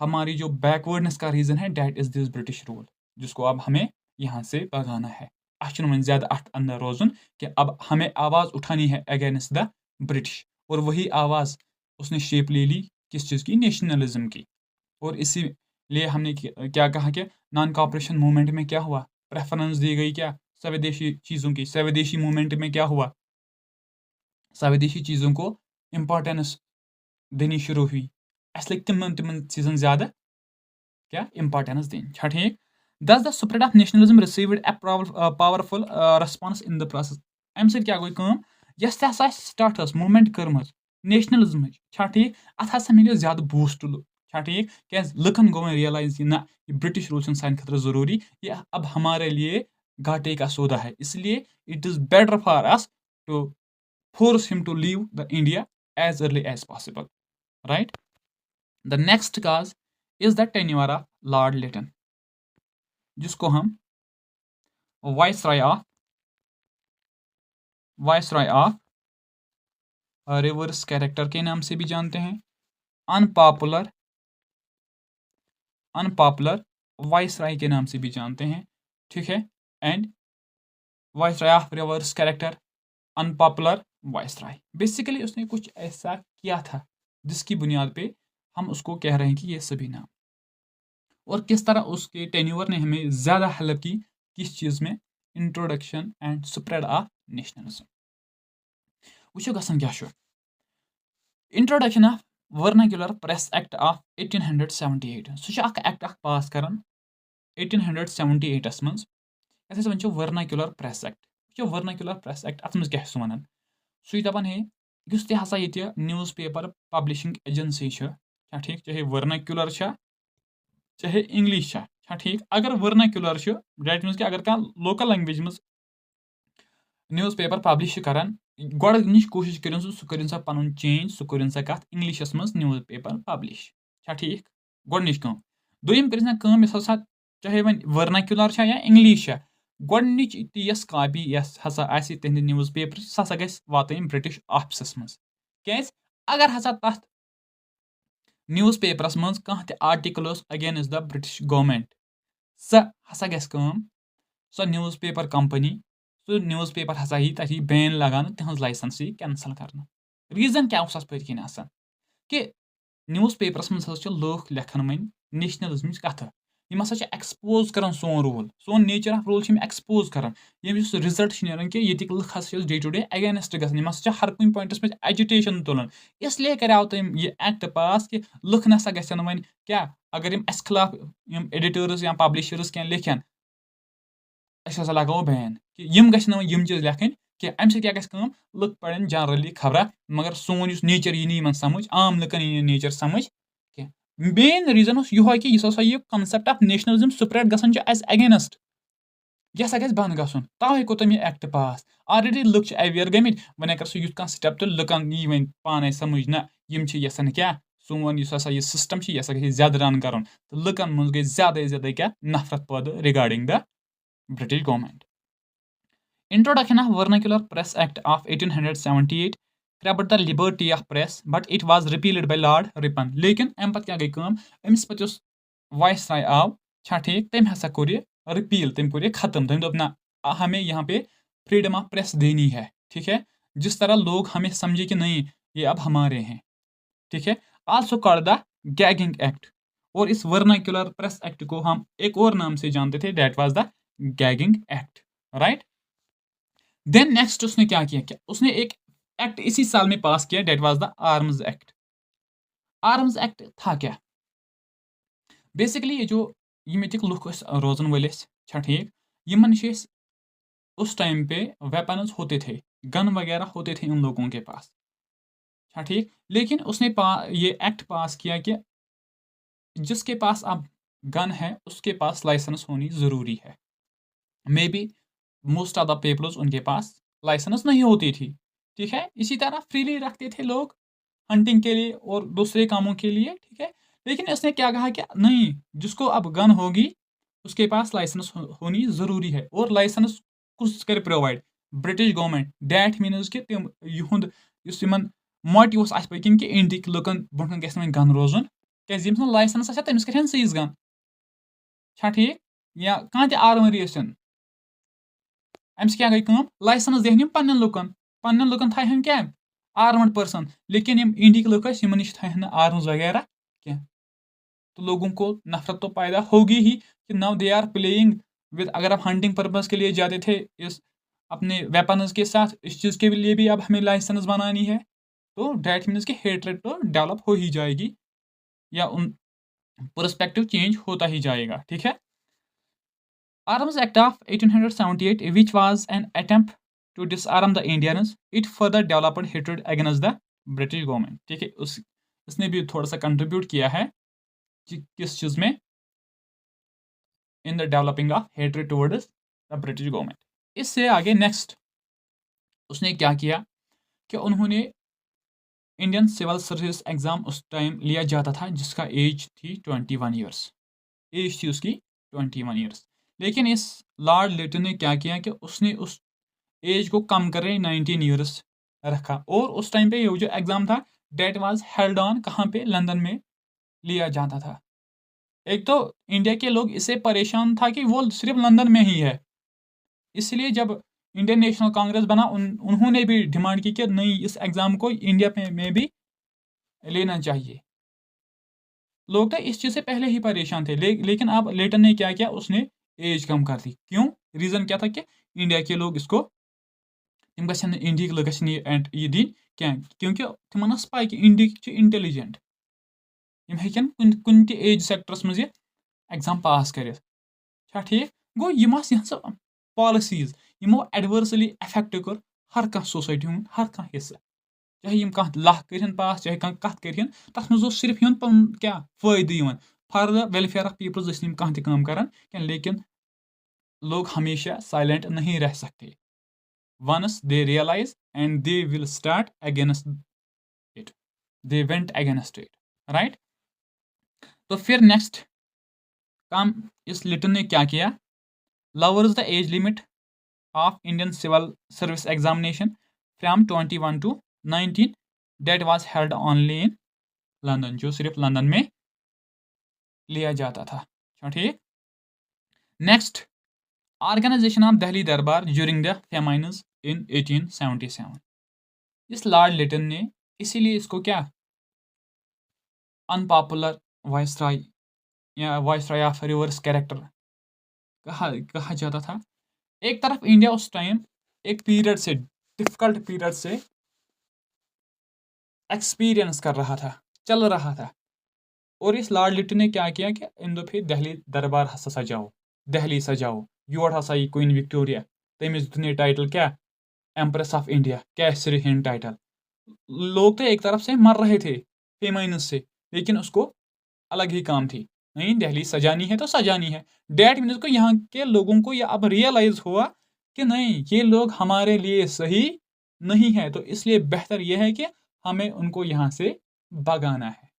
हमारी जो बैकवर्डनेस का रीजन है that is this British rule जिसको अब हमें यहाँ से भगाना है अच्छे ज्यादा अट अंदर रोजन कि अब हमें आवाज़ उठानी है अगेंस्ट द ब्रिटिश और वही आवाज़ उसने शेप ले ली किस चीज़ की नेशनलिज्म की और इसीलिए हमने क्या कहा कि नॉन कॉपरेशन मूवमेंट में क्या हुआ प्रेफरेंस दी गई क्या स्वदेशी चीज़ों की स्वदेशी मूवमेंट में क्या हुआ स्वदेशी चीज़ों को इम्पोर्टेंस देनी शुरू हुई असलिक तिमन चीज़न ज़्यादा क्या इम्पोर्टेंस दिन छा ठीक Thus, the spread of nationalism received a powerful response in the process. अम क्या गई कम यस हसा स्टार्ट मूवमेंट कर्म नेशनलिज्म छा ठीक अत हसा मिलो ज्यादा बूस्ट छा ठीक क्या लुकन गो रियलाइज ना ये ब्रिटिश रूल सान खतर जरूरी ये अब हमारे लिए घाटे का सौदा है इसलिए it is better for us to force him to leave the India as early as possible right the next cause is the tenure of Lord Lytton जिसको हम वाइसराय ऑफ रिवर्स कैरेक्टर के नाम से भी जानते हैं अनपॉपुलर वाइसराय के नाम से भी जानते हैं ठीक है and viceroy of reverse character unpopular viceroy basically उसने कुछ ऐसा किया था जिसकी बुनियाद पे हम उसको कह रहे हैं कि ये सभी नाम और किस तरह उसके टेन्योर ने हमें ज़्यादा हेल्प की किस चीज़ में introduction and spread of nationalism वो गसन क्या introduction of vernacular press act of 1878 सह एक्ट पास कर 1878 मज ये one vernacular press act vernacular press act अत क्या वन सह दपान हे युस ते हसा ये न्यूज़ पेपर पब्लिशिंग एजेंसी ठीक चाहे वर्नाक्युलर चाहे इंग्लिश ठीक अगर वर्नाक्युलर डेट मीन्स कि अगर कह लोकल लैंग्वेज मज न्यूज़ पेपर पब्लिश करान गोश कोशिश कर सह पन चेंज सह कर कत इंग्लिशस मज न्यूज़ पेपर पब्लिश ठीक गोश दोम कर हसा चाहे वन वर्नाक्युलर या इंग्लिश गोच तीस कापी यस हसा तिहद न्यूज़ पेपर सह हसा गस वातन ब्रिटिश ऑफिसस मज क्या अगर हसा तथ न्यूज़ पेपरस मज कह article against the British government सह हसा गस सो न्यूज़ पेपर कंपनी सो न्यूज़ पेपर हसा ही तथी बैन लगान तिहज लाइसेंस कैंसल कर रीजन क्या पत्किन कि न्यूज़ पेपरस मज लूख लेखन वन नेशनलिज्म कथ यम हसा एक्सपोज कर सोन रूल सोन नेचर ऑफ रूल एक्सपोज कर रिजल्ट नीरान कि ये लुख डे टू डे अगेंस्ट गम हर कुछ पॉइंटस में एजुटेशन तुलान इसलिए कराव तम यह एक्ट पास कि लुख नसा गन वन क्या अगर अस खिलाफ एडिटर्स या पब्लिशर्स क्या लिखन अस लगाओ बैन कि यम गम चीज लेखन कि अम क्या लुक पड़न जनरली खबर मगर सोन नेचर यी समझ आम लुकन यी नेचर समझ मेन रीजन यह कि यह कॉन्सेप्ट ऑफ नेशनलिज्म स्प्रेड गसन अगेंस्ट यह हसा गस बंद गसन तवे को तम यह एक्ट पास ऑलरेडी लुक अवेयर गमित वन अगर सह युथ कह स्टेप तो लुकन यी वन पाने समझ ना यम यसन क्या सोन यह सिस्टम यह गई ज्यादा रन कर तो लुकन मज गई ज्यादा क्या नफरत पैदा regarding the British government. Introduction of vernacular press act of 1878 curbed the liberty of press but it was repealed by lord Ripon. लेकिन अम पत क्या गई अमिस पे वायसराय आव छा ठीक तम हसा कोर रिपील तम कोर खत्म तम दोप ना हमें यहाँ पे फ्रीडम ऑफ प्रेस देनी है। ठीक है, जिस तरह लोग हमें समझे कि नहीं ये अब हमारे हैं। ठीक है, also called the gagging act, और इस वर्नाक्युलर प्रेस एक्ट को हम एक और नाम से जानते थे, that was the gagging Act. Right, then next उसने क्या किया, क्या उसने एक एक्ट इसी साल में पास किया, that was the arms act. Arms act था क्या, बेसिकली ये जो यमिक लुक रोजन वल छा ठीक यमन उस टाइम पे वेपन्स होते थे, गन वगैरह होते थे उन लोगों के पास। अच्छा ठीक, लेकिन उसने ये एक्ट पास किया कि जिसके पास अब गन है उसके पास लाइसेंस होनी ज़रूरी है। May be most of the peoples उनके पास लाइसेंस नहीं होती थी। ठीक है, इसी तरह फ्रीली रखते थे लोग हंटिंग के लिए और दूसरे कामों के लिए। ठीक है, लेकिन इसने क्या कहा कि नहीं, जिसको अब गन होगी उसके पास लाइसेंस होनी ज़रूरी है। और लाइसेंस कुछ कर provide British government, that means कि तम युंद मोटिव पकिन कि इंडिक लुकन ब्रोह गन गन रोजन क्या लाइसेंस तमिस कर सीज गन। छा ठीक, या कह आर्मरी अम्स क्या गई लाइसेंस देन पन्न लुकन थन क्या आर्मड पर्सन, लेकिन इंडिक लुक नश थन आर्म्स वगैरह क्या। तो लोगों को नफरत तो पैदा होगी ही कि now they are playing with, अगर आप हंटिंग पर्पज के लिए जाते थे इस अपने वेपन्स के साथ, इस चीज़ के लिए भी अब हमें लाइसेंस बनानी है, तो डैट मीन्स कि हेटरेट तो डेवलप हो ही जाएगी या उन पर्सपेक्टिव चेंज होता ही जाएगा। ठीक है, arms act of 1878 which was an attempt to disarm the Indians, it further developed hatred against the British government। ठीक है, उसने भी थोड़ा सा कंट्रीब्यूट किया है कि किस चीज़ में, in the developing of hatred towards the British government. इससे आगे नेक्स्ट उसने क्या किया कि उन्होंने इंडियन सिविल सर्विस एग्ज़ाम उस टाइम लिया जाता था जिसका एज थी 21 ईयर्स, एज थी उसकी 21 ईयर्स। लेकिन इस लॉर्ड लिटन ने क्या किया कि उसने उस एज को कम कर 19 ईयर्स रखा, और उस टाइम पे ये जो एग्ज़ाम था डेट वाज हेल्ड ऑन कहाँ पे, लंदन में लिया जाता था। एक तो इंडिया के लोग इससे परेशान था कि वो सिर्फ लंदन में ही है, इसलिए जब इंडियन नेशनल कांग्रेस बना उन्होंने भी डिमांड की कि नहीं, इस एग्ज़ाम को इंडिया में भी लेना चाहिए। लोग तो इस चीज़ से पहले ही परेशान थे, लेकिन अब लेटन ने क्या किया, उसने एज कम कर दी। क्यों, रीज़न क्या था कि इंडिया के लोग इसको तम गन इंडिया लोग ये दी क्या, क्योंकि तिमन पाई कि इंडिया इंटेलिजेंट, हेकन कुन एज सेक्टरस मज एग्जाम पास कर। ठीक गो यम पॉलिसीज यमो एडवर्सली अफेक्ट कर हर कह सोसाइटी हूँ हर कह हिस्सा, चाहे यम कह लह कर पास चाहे कह कत कर, तथ मज सिर्फ इन पन क्या फायदे for the welfare of peoples कह तम कर, लेकिन लोग हमेशा साइलेंट नहीं रह सकते। Once they realise and they will start against it, they went against it. Right, तो फिर नेक्स्ट काम इस लिटन ने क्या किया, lowers the age limit of Indian civil service examination from 21 to 19 that was held only in London, जो सिर्फ London में लिया जाता था। ठीक, नेक्स्ट ऑर्गेनाइजेशन ऑफ दिल्ली दरबार ड्यूरिंग द फेमाइन्स इन 1877। इस लॉर्ड लिटन ने इसीलिए इसको क्या अनपॉपुलर वायसराय या वायसराय ऑफ रिवर्स कैरेक्टर कहा जाता था। एक तरफ इंडिया उस टाइम एक पीरियड से, डिफिकल्ट पीरियड से एक्सपीरियंस कर रहा था, चल रहा था, और इस लॉर्ड लिटन ने क्या किया कि इन दोपे दिल्ली दरबार हसा सजाओ, दिल्ली सजाओ, योर हसा ये क्वीन विक्टोरिया, तमिस दुनिया टाइटल क्या empress of India, Kesari Hind title. लोग तो एक तरफ से मर रहे थे फेमाइनस से, लेकिन उसको अलग ही काम थी, नहीं दिल्ली सजानी है तो सजानी है। डेट मीन्स को यहाँ के लोगों को यह अब रियलाइज हुआ कि नहीं, ये लोग हमारे लिए सही नहीं है, तो इसलिए बेहतर यह है कि हमें उनको यहाँ से भगाना है।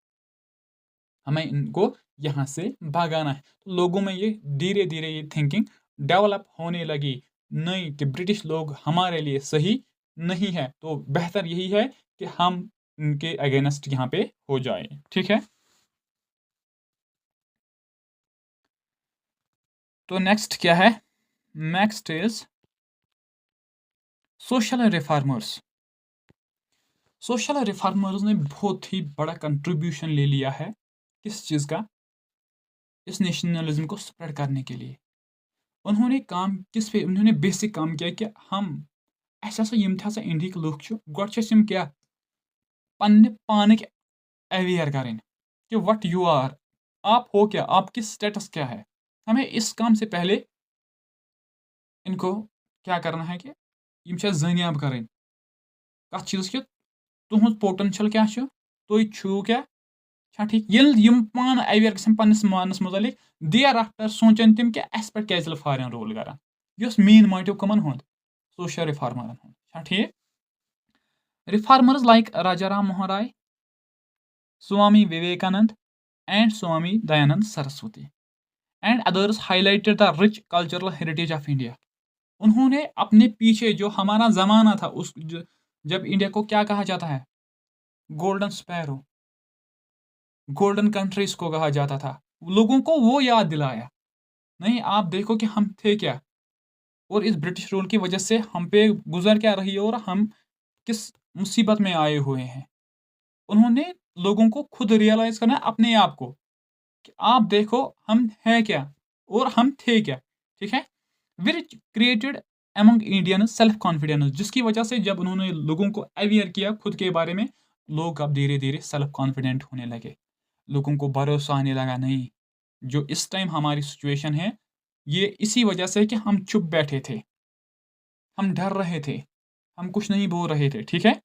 हमें इनको यहाँ से भगाना है। तो लोगों में ये धीरे धीरे ये थिंकिंग डेवलप होने लगी, नहीं कि ब्रिटिश लोग हमारे लिए सही नहीं है, तो बेहतर यही है कि हम इनके अगेंस्ट यहाँ पे हो जाए। ठीक है, तो नेक्स्ट क्या है? Next is social reformers. Social reformers ने बहुत ही बड़ा कंट्रीब्यूशन ले लिया है, किस चीज़ का? इस नेशनलिज्म को स्प्रेड करने के लिए। उन्होंने काम किस पे? उन्होंने बेसिक काम किया कि हम ऐसा यम थे इंडिया लूख गोड क्या पन्ने पानिक अवेयर करें कि व्हाट यू आर, आप हो क्या, आपकी स्टेटस क्या है। हमें इस काम से पहले इनको क्या करना है कि यम जनियाब करें कत चीज़ कि तुहद पोटेंशियल क्या तुम छू क्या छा ठीक यम पान अवेयर गन पन्निस मानस मुतलिक देयर आफ्टर सोचन तम कि अस पे क्या फॉरेन रोल करान। यस मेन मोटिव कमन हुंद? सोशल रिफॉर्मरन हुंद। छा ठीक? Reformers like Raja Ram Mohan Roy, Swami Vivekananda and Swami Dayanand Saraswati and others highlighted the rich cultural heritage of India. उन्होंने अपने पीछे जो हमारा जमाना था जब इंडिया को क्या कहा जाता है? गोल्डन स्पैरो, गोल्डन कंट्रीज को कहा जाता था, लोगों को वो याद दिलाया। नहीं, आप देखो कि हम थे क्या और इस ब्रिटिश रूल की वजह से हम पे गुजर क्या रही है और हम किस मुसीबत में आए हुए हैं। उन्होंने लोगों को खुद रियलाइज करना है अपने आप को कि आप देखो हम हैं क्या और हम थे क्या। ठीक है, which created among Indian self confidence, जिसकी वजह से जब उन्होंने लोगों को अवेयर किया खुद के बारे में, लोग अब धीरे धीरे सेल्फ कॉन्फिडेंट होने लगे, लोगों को भरोसा आने लगा। नहीं, जो इस टाइम हमारी सिचुएशन है ये इसी वजह से कि हम चुप बैठे थे, हम डर रहे थे, हम कुछ नहीं बोल रहे थे। ठीक है,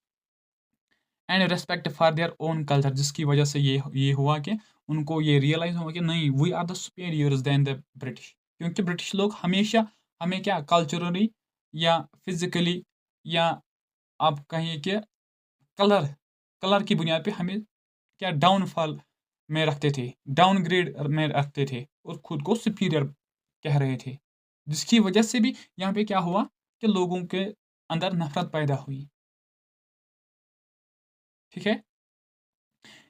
and respect for their own culture, जिसकी वजह से ये हुआ कि उनको ये रियलाइज हुआ कि नहीं, we are the superiors than the British. क्योंकि ब्रिटिश लोग हमेशा हमें क्या कल्चरली या फिजिकली या आप कहिए कि कलर कलर की बुनियाद पे हमें क्या डाउनफॉल में रखते थे, डाउनग्रेड में रखते थे और खुद को सुपीरियर कह रहे थे, जिसकी वजह से भी यहाँ पे क्या हुआ कि लोगों के अंदर नफरत पैदा हुई। ठीक है,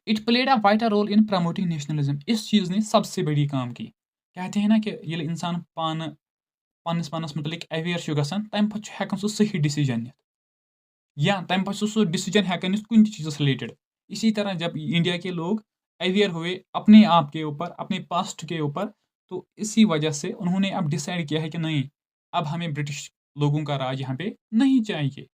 it played a vital role in promoting nationalism. इस चीज़ ने सबसे बड़ी काम की। कहते हैं ना कि ये इंसान पन्नस पन्नस मुतलिक अवेयर गसान तम पे हेकान सह सही डिसीजन नित या तम पे सह डिसीजन हेकान नित कुछ चीज़ रिलेटेड। इसी तरह जब इंडिया के लोग अवेयर हुए अपने आप के ऊपर, अपने पास्ट के ऊपर, तो इसी वजह से उन्होंने अब डिसाइड किया है कि नहीं, अब हमें ब्रिटिश लोगों का राज यहाँ पे नहीं चाहिए।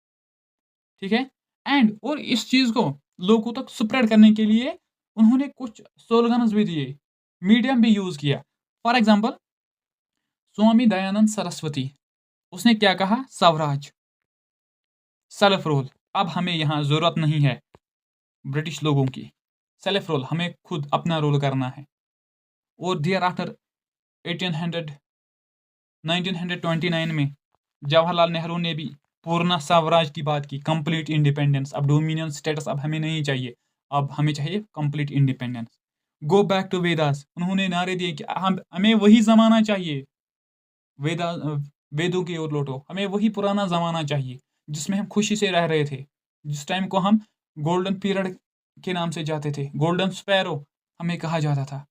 ठीक है, एंड और इस चीज़ को लोगों तक स्प्रेड करने के लिए उन्होंने कुछ स्लोगन्स भी दिए, मीडियम भी यूज़ किया। फॉर एग्जाम्पल स्वामी दयानंद सरस्वती, उसने क्या कहा? स्वराज, सेल्फ रोल, अब हमें यहाँ ज़रूरत नहीं है ब्रिटिश लोगों की, सेल्फ रोल, हमें खुद अपना रोल करना है। और देयर आफ्टर 1929 में जवाहरलाल नेहरू ने भी पूर्ण स्वराज की बात की, कंप्लीट इंडिपेंडेंस, अब डोमिनियन स्टेटस अब हमें नहीं चाहिए, अब हमें चाहिए complete independence. Go back to Vedas, उन्होंने नारे दिए कि हमें वही ज़माना चाहिए, वेदा वेदों की ओर लौटो, हमें वही पुराना ज़माना चाहिए जिसमें हम खुशी से रह रहे थे, जिस टाइम को हम गोल्डन पीरियड के नाम से जाते थे, गोल्डन स्पैरो हमें कहा जाता था,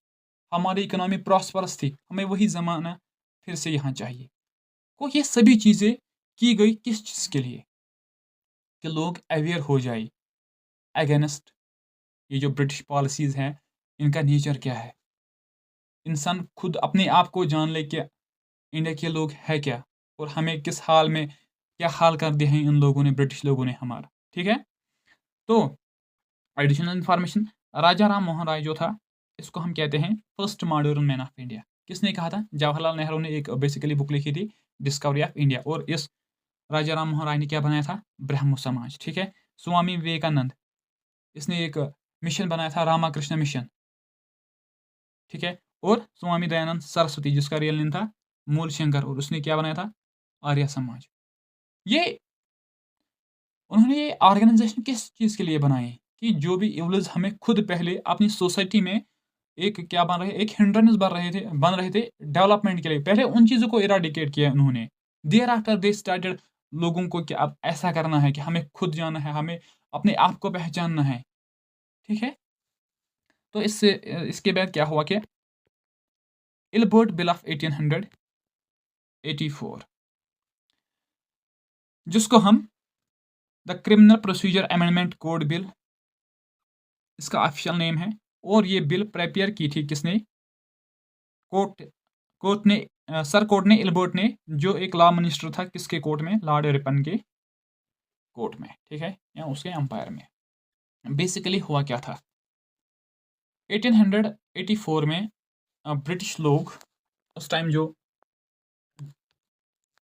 हमारी इकोनॉमी प्रॉस्परस थी, हमें वही ज़माना फिर से यहाँ चाहिए। तो ये सभी चीज़ें की गई किस चीज़ के लिए? कि लोग अवेयर हो जाए अगेंस्ट ये जो ब्रिटिश पॉलिसीज़ हैं, इनका नेचर क्या है, इंसान खुद अपने आप को जान ले कि इंडिया के लोग हैं क्या और हमें किस हाल में क्या हाल कर दिए हैं इन लोगों ने, ब्रिटिश लोगों ने हमारा। ठीक है, तो एडिशनल इंफॉर्मेशन, राजा राम मोहन राय जो था, इसको हम कहते हैं first modern man of India. किसने कहा था? जवाहरलाल नेहरू ने एक बेसिकली बुक लिखी थी, डिस्कवरी ऑफ इंडिया, और इस राजा राम मोहन राय ने क्या बनाया था? ब्रह्म समाज। ठीक है, स्वामी विवेकानंद, इसने एक मिशन बनाया था, रामाकृष्ण मिशन। ठीक है, और स्वामी दयानंद सरस्वती, जिसका रियल नेम था मूल शंकर, और उसने क्या बनाया था? आर्य समाज। ये उन्होंने ये ऑर्गेनाइजेशन किस चीज़ के लिए बनाए कि जो भी इवल्स हमें खुद पहले अपनी सोसाइटी में एक क्या बन रहे, एक हिंड्रेंस बन रहे थे डेवलपमेंट के लिए। पहले उन चीज़ों को इराडिकेट किया उन्होंने, देयर आफ्टर दे स्टार्टेड लोगों को कि अब ऐसा करना है कि हमें खुद जाना है, हमें अपने आप को पहचानना है, ठीक है। तो इसके बाद क्या हुआ कि इल्बर्ट बिल ऑफ 1884, जिसको हम the criminal procedure amendment code bill इसका ऑफिशियल नेम है। और ये बिल प्रिपेयर की थी किसने, कोर्ट कोर्ट ने सर कोर्ट ने इल्बर्ट ने, जो एक लॉ मिनिस्टर था किसके कोर्ट में, लॉर्ड रिपन के कोर्ट में, ठीक है, या उसके एम्पायर में। बेसिकली हुआ क्या था, 1884 में ब्रिटिश लोग, उस टाइम जो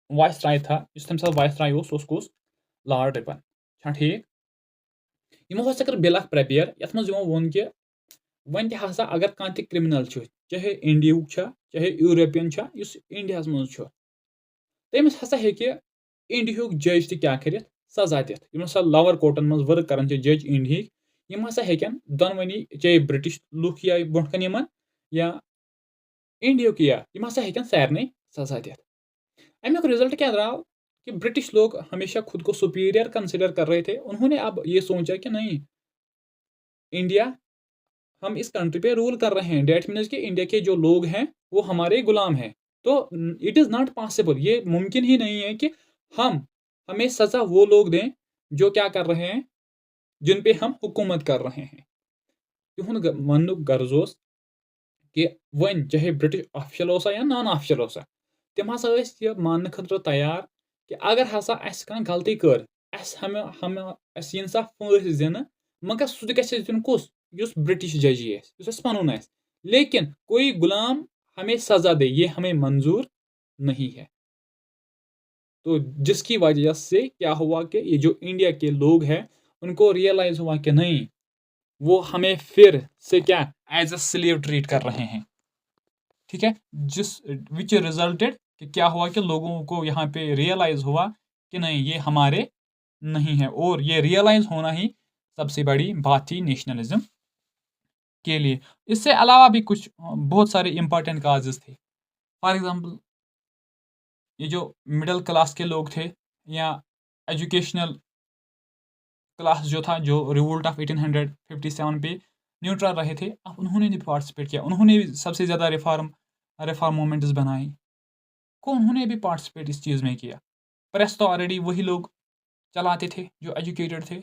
वाइस राय था, इस टाइम वाइस राय उसको लॉर्ड रिपन, ठीक। यमो हसा कर बिल अख प्रिपेयर, यथ मज यमो वोन कि वन हसा अगर कह क्रिमिनल चाहे इंडिया चाहे यूरोपियन इंडिया मज तमिस हसा हेकि इंडिया जज क्या कर सजा दिथ, यम हसा लवर कोर्टन मज वर्क कर जज इंडिया, यम हसा हेकन दोनवनी चाहे ब्रिटिश लुक या ब्रोकन या इंडिया या यम हसा हेकन सारे सजा दिथ। अमुक रिजल्ट क्या द्राव कि ब्रिटिश लोग हमेशा खुद को सुपीरियर कंसिडर कर रहे थे। उन्होंने अब ये सोचा कि नहीं, इंडिया, हम इस कंट्री पे रूल कर रहे हैं, डेट मीन्स कि इंडिया के जो लोग हैं वो हमारे गुलाम हैं। तो इट इज़ नॉट पॉसिबल, ये मुमकिन ही नहीं है कि हमें सजा वो लोग दें जो क्या कर रहे हैं, जिन पे हम हुकूमत कर रहे हैं। तिहुंद वनुक गर्ज कि वन चाहे ब्रिटिश ऑफिशियल होसा या नॉन ऑफिशियल होसा, तम हसा यह मानने खतर तैयार कि अगर हसा कह गलती कर, यन सा फांस दिन, मगर सह गि दिन कुस, ब्रिटिश जजी पन आस, लेकिन कोई गुलाम हमें सजा दे, ये हमें मंजूर नहीं है। तो जिसकी वजह से क्या हुआ कि ये जो इंडिया के लोग हैं उनको रियलाइज हुआ कि नहीं, वो हमें फिर से क्या एज अ स्लेव ट्रीट कर रहे हैं, ठीक है। विच रिजल्टेड कि क्या हुआ कि लोगों को यहाँ पे रियलाइज हुआ कि नहीं, ये हमारे नहीं है। और ये रियलाइज होना ही सबसे बड़ी बात थी नेशनलिज्म के लिए। इससे अलावा भी कुछ बहुत सारे इंपॉर्टेंट काजेस थे। फॉर एग्जांपल, ये जो मिडिल क्लास के लोग थे या एजुकेशनल क्लास जो था, जो रिवोल्ट ऑफ 1857 पे न्यूट्रल रहे थे, अब उन्होंने भी पार्टिसिपेट किया। उन्होंने भी सबसे ज़्यादा रिफॉर्म मूवमेंट्स बनाई, को उन्होंने भी पार्टिसिपेट इस चीज़ में किया। प्रेस तो ऑलरेडी वही लोग चलाते थे जो एजुकेटेड थे।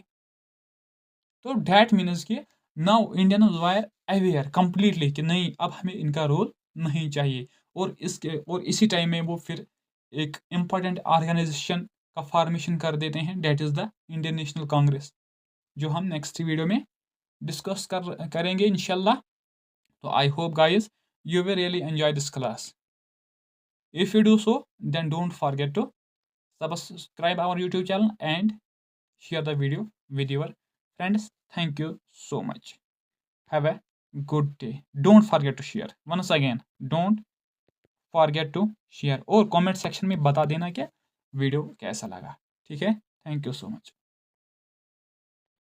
तो डैट मीन्स कि now Indian wire aware completely कि नहीं, अब हमें इनका रोल नहीं चाहिए। और इसी टाइम में वो फिर एक इम्पॉर्टेंट ऑर्गेनाइजेशन का फॉर्मेशन कर देते हैं, that is the Indian national Congress, जो हम नेक्स्ट वीडियो में डिस्कस करेंगे इंशाल्लाह। तो I hope guys you will really enjoy this class. If you do so, then don't forget to subscribe our YouTube channel and share the video with your friends. Thank you so much. Have a good day. Don't forget to share. Once again, don't forget to share. और comment section में बता देना कि video कैसा लगा, ठीक है। Thank you so much.